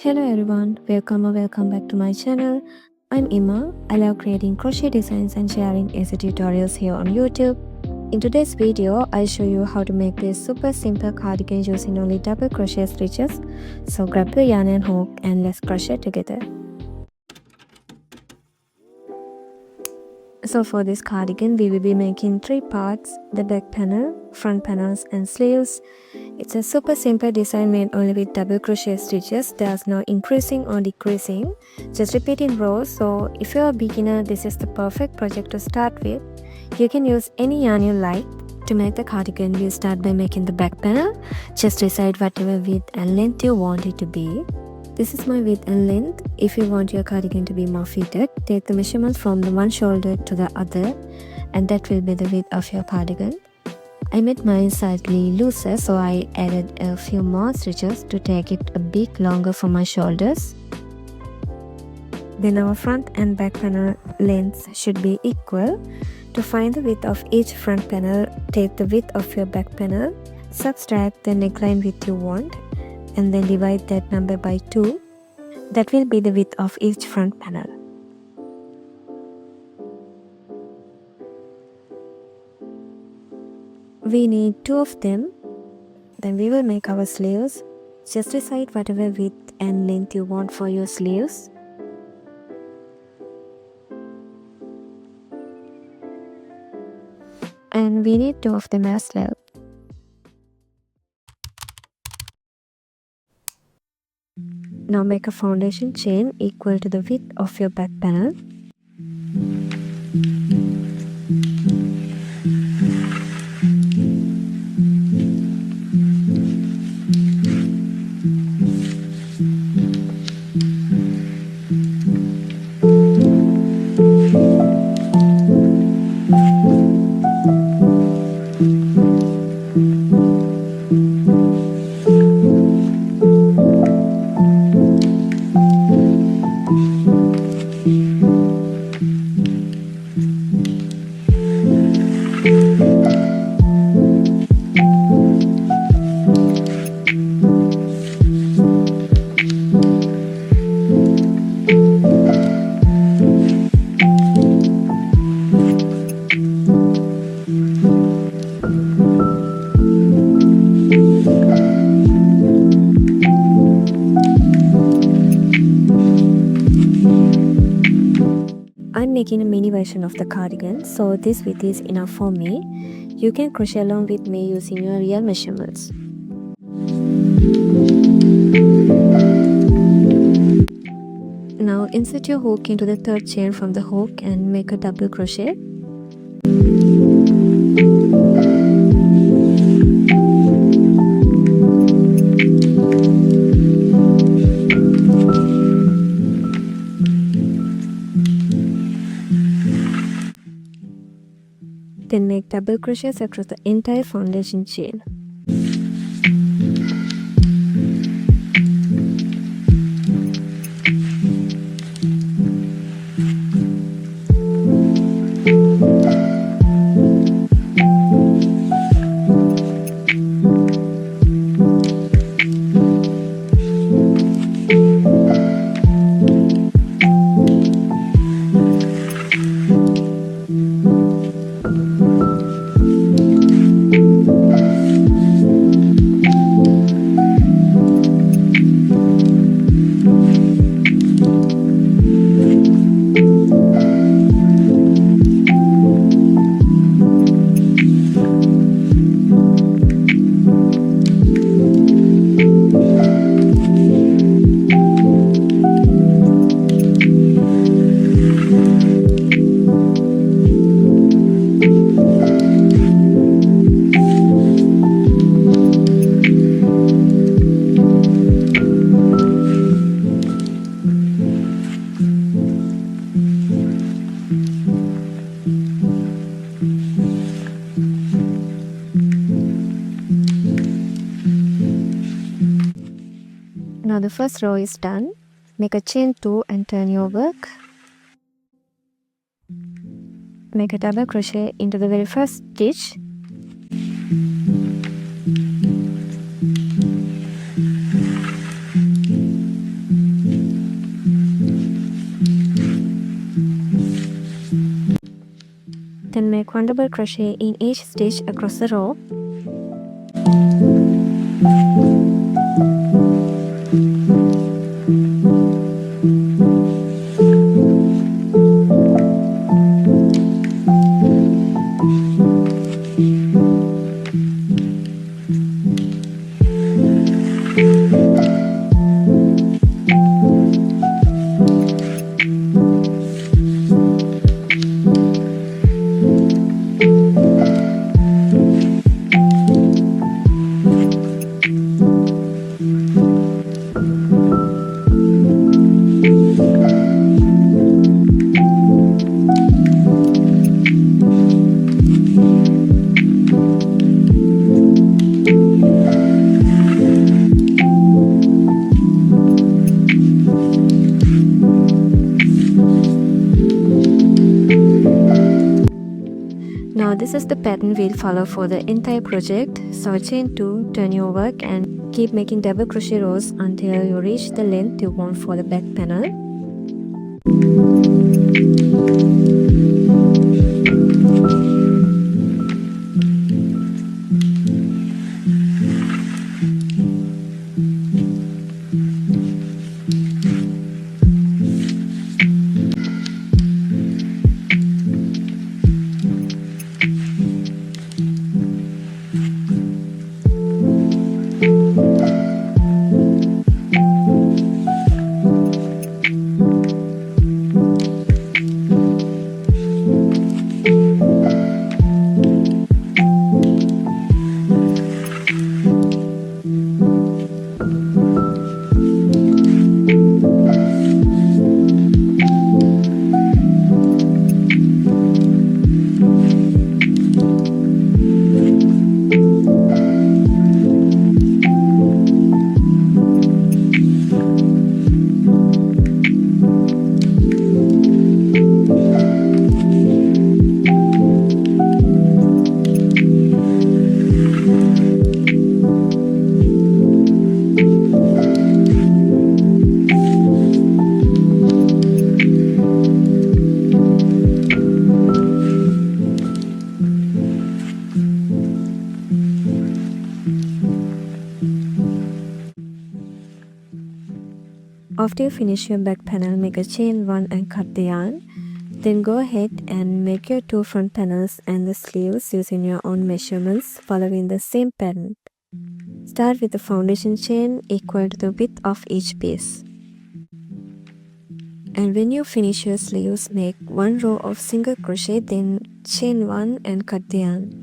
Hello everyone, welcome or welcome back to my channel. I'm Emma. I love creating crochet designs and sharing easy tutorials here on YouTube. In today's video, I'll show you how to make this super simple cardigan using only double crochet stitches. So grab your yarn and hook and let's crochet together. So for this cardigan, we will be making 3 parts: the back panel, front panels and sleeves. It's a super simple design made only with double crochet stitches. There's no increasing or decreasing, just repeat in rows. So if you're a beginner, this is the perfect project to start with. You can use any yarn you like. To make the cardigan, we'll start by making the back panel. Just decide whatever width and length you want it to be. This is my width and length. If you want your cardigan to be more fitted, take the measurement from the one shoulder to the other, and that will be the width of your cardigan. I made mine slightly looser, so I added a few more stitches to take it a bit longer for my shoulders. Then our front and back panel lengths should be equal. To find the width of each front panel, take the width of your back panel, subtract the neckline width you want, and then divide that number by 2. That will be the width of each front panel. We need 2 of them. Then we will make our sleeves. Just decide whatever width and length you want for your sleeves. And we need 2 of them as well. Now make a foundation chain equal to the width of your back panel. I'm making a mini version of the cardigan, so this width is enough for me. You can crochet along with me using your real measurements. Now insert your hook into the third chain from the hook and make a double crochet. Then make double crochets across the entire foundation chain. Now the first row is done. Make a chain 2 and turn your work. Make a double crochet into the very first stitch. then make 1 double crochet in each stitch across the row. Now this is the pattern we'll follow for the entire project. So chain 2, turn your work and keep making double crochet rows until you reach the length you want for the back panel. After you finish your back panel, make a chain 1 and cut the yarn. Then go ahead and make your 2 front panels and the sleeves using your own measurements following the same pattern. Start with the foundation chain equal to the width of each piece. And when you finish your sleeves, make 1 row of single crochet, then chain 1 and cut the yarn.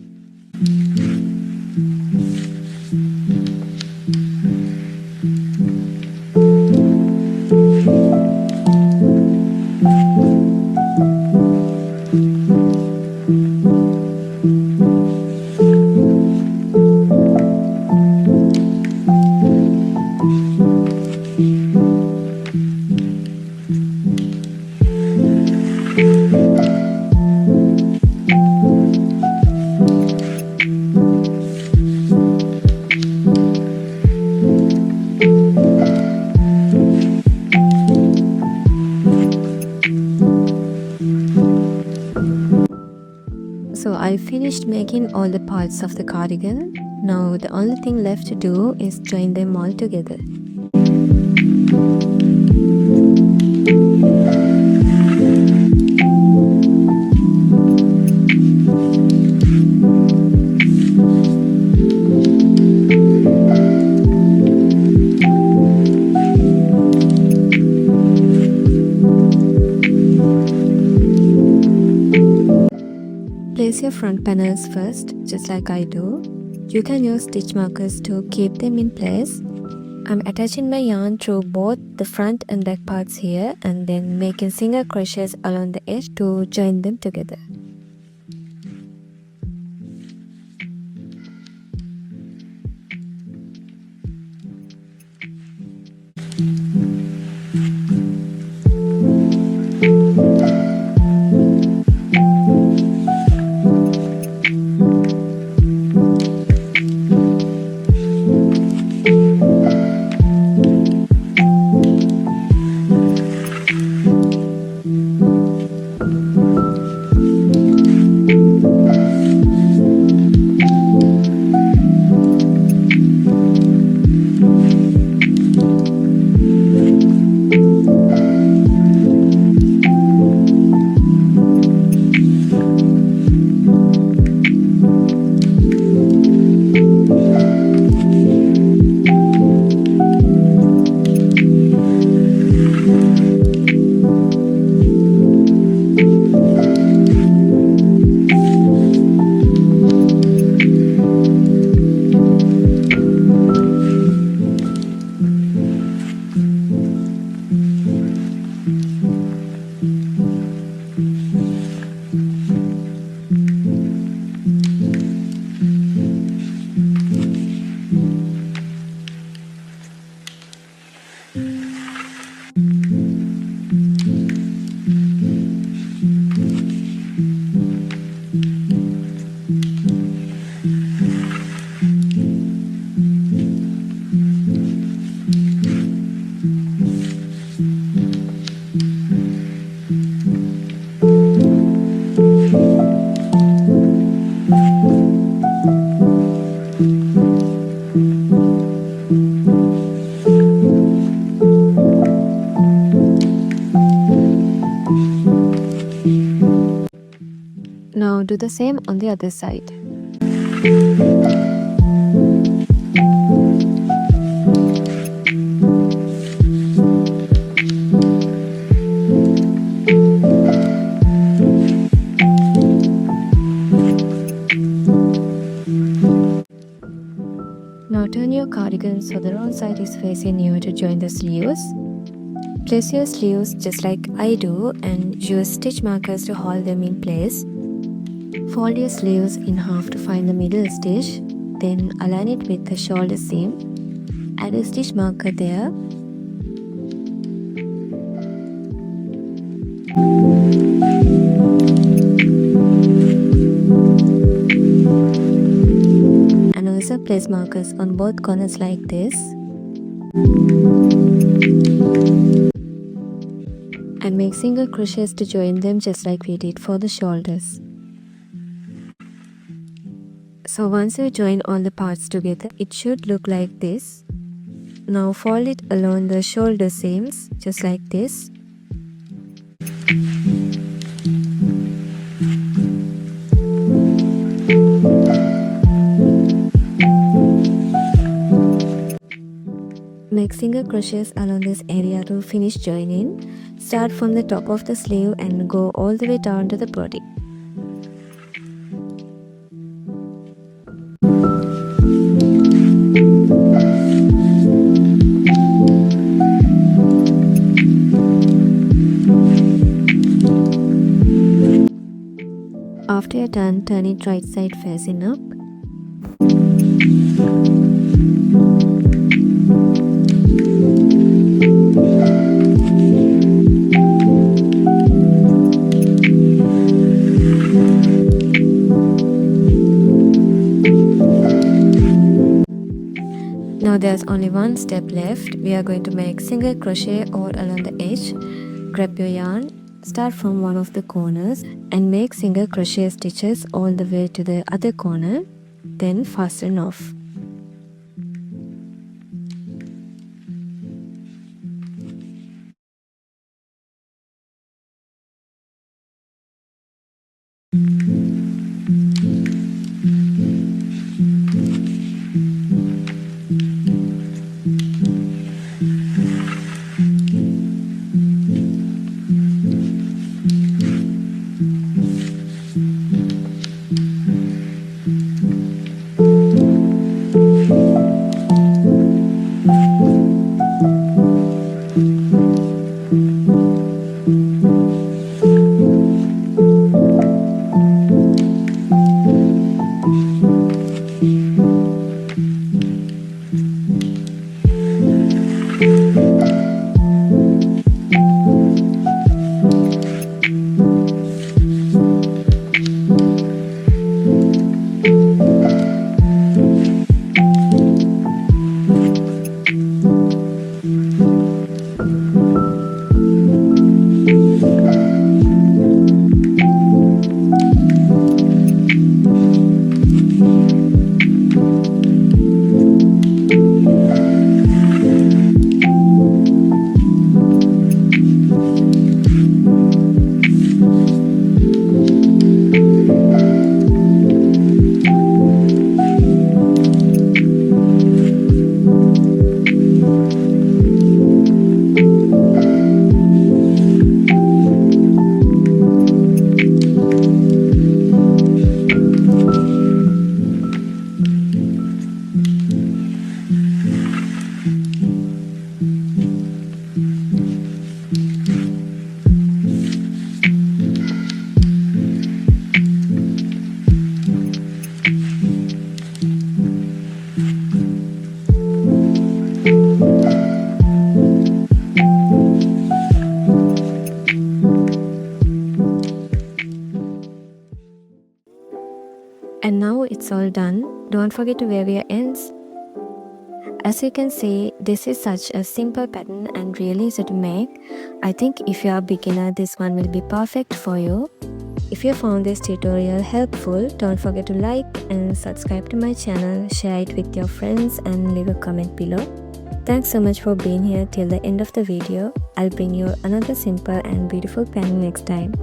So I finished making all the parts of the cardigan. Now the only thing left to do is join them all together. Place your front panels first, just like I do. You can use stitch markers to keep them in place. I'm attaching my yarn through both the front and back parts here and then making single crochets along the edge to join them together. Now do the same on the other side. Now turn your cardigan so the wrong side is facing you to join the sleeves. Place your sleeves just like I do and use stitch markers to hold them in place. Fold your sleeves in half to find the middle stitch, then align it with the shoulder seam. Add a stitch marker there. And also place markers on both corners like this. And make single crochets to join them just like we did for the shoulders. So once you join all the parts together, it should look like this. Now fold it along the shoulder seams just like this. Make single crochets along this area to finish joining. Start from the top of the sleeve and go all the way down to the body. After you're done, turn it right side facing up. Now there's only one step left. We are going to make single crochet all along the edge. Grab your yarn, start from one of the corners and make single crochet stitches all the way to the other corner, then fasten off. And now it's all done. Don't forget to wear your ends. As you can see, this is such a simple pattern and really easy to make. I think if you are a beginner, this one will be perfect for you. If you found this tutorial helpful, don't forget to like and subscribe to my channel, share it with your friends and leave a comment below. Thanks so much for being here till the end of the video. I'll bring you another simple and beautiful pattern next time.